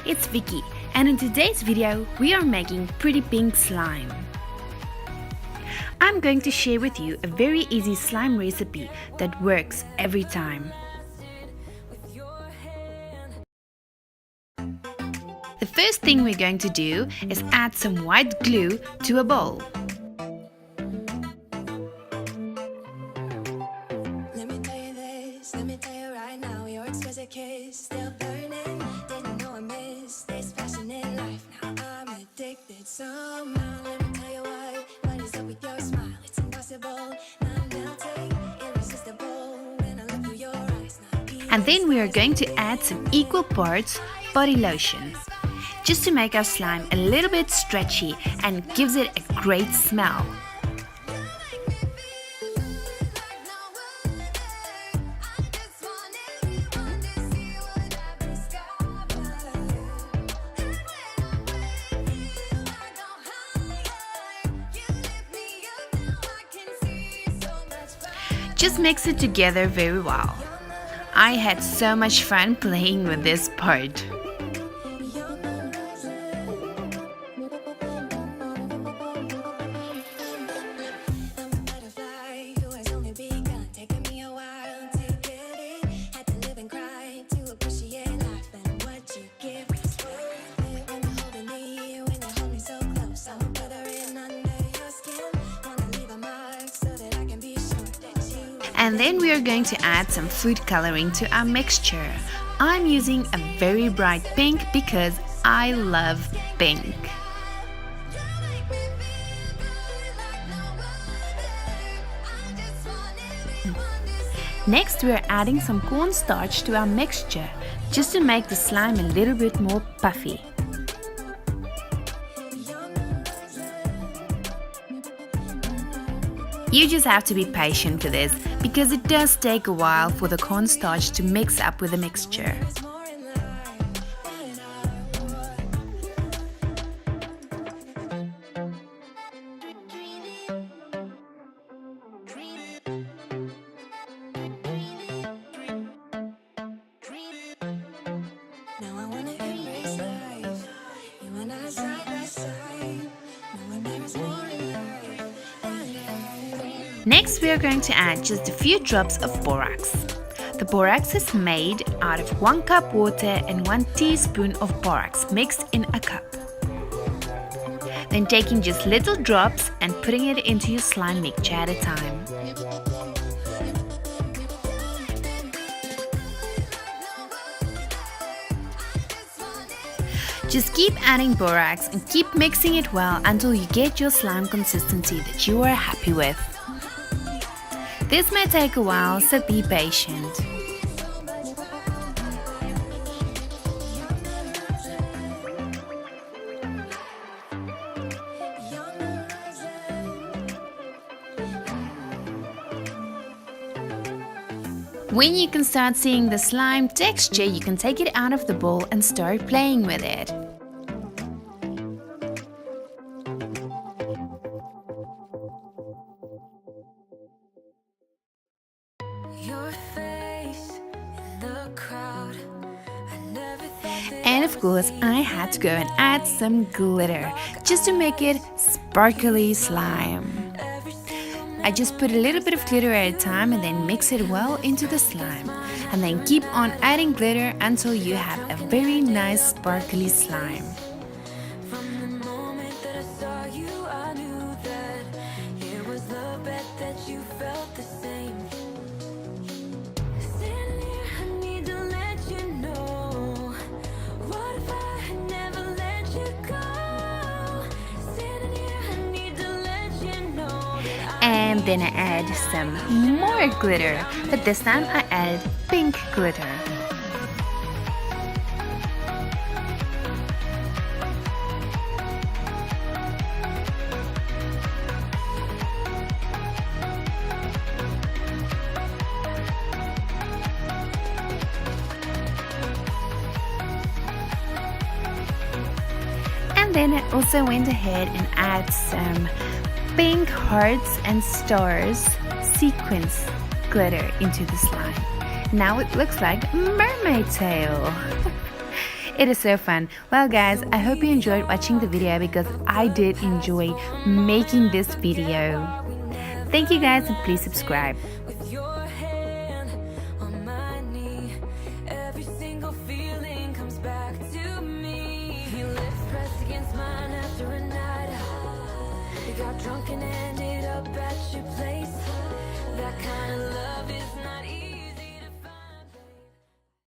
it's Vicky, and in today's video we are making pretty pink slime. I'm going to share with you a very easy slime recipe that works every time. The first thing we're going to do is add some white glue to a bowl. Still burning, didn't know I missed this passionate life. Now I'm addicted somehow. Let me tell you why. What is up with your smile? It's impossible, not melting, irresistible. When I look through your eyes, and then we are going to add some equal parts body lotion, just to make our slime a little bit stretchy and gives it a great smell. Just mix it together very well. I had so much fun playing with this part. And then we are going to add some food coloring to our mixture. I'm using a very bright pink because I love pink. Next we are adding some cornstarch to our mixture, just to make the slime a little bit more puffy. You just have to be patient for this, because it does take a while for the cornstarch to mix up with the mixture. Next we are going to add just a few drops of borax. The borax is made out of 1 cup water and 1 teaspoon of borax mixed in a cup. Then taking just little drops and putting it into your slime mixture at a time. Just keep adding borax and keep mixing it well until you get your slime consistency that you are happy with. This may take a while, so be patient. When you can start seeing the slime texture, you can take it out of the bowl and start playing with it. And of course, I had to go and add some glitter, just to make it sparkly slime. I just put a little bit of glitter at a time and then mix it well into the slime. And then keep on adding glitter until you have a very nice sparkly slime. And then I add some more glitter, but this time I add pink glitter. And then I also went ahead and add some pink hearts and stars sequins glitter into the slime. Now it looks like a mermaid tail. It is so fun. Well guys, I hope you enjoyed watching the video because I did enjoy making this video. Thank you guys and please subscribe. With your hand on my knee, every single feeling comes back to me. Your lips pressed against mine after a night out. We got drunk and ended up at your place. That kind of love is not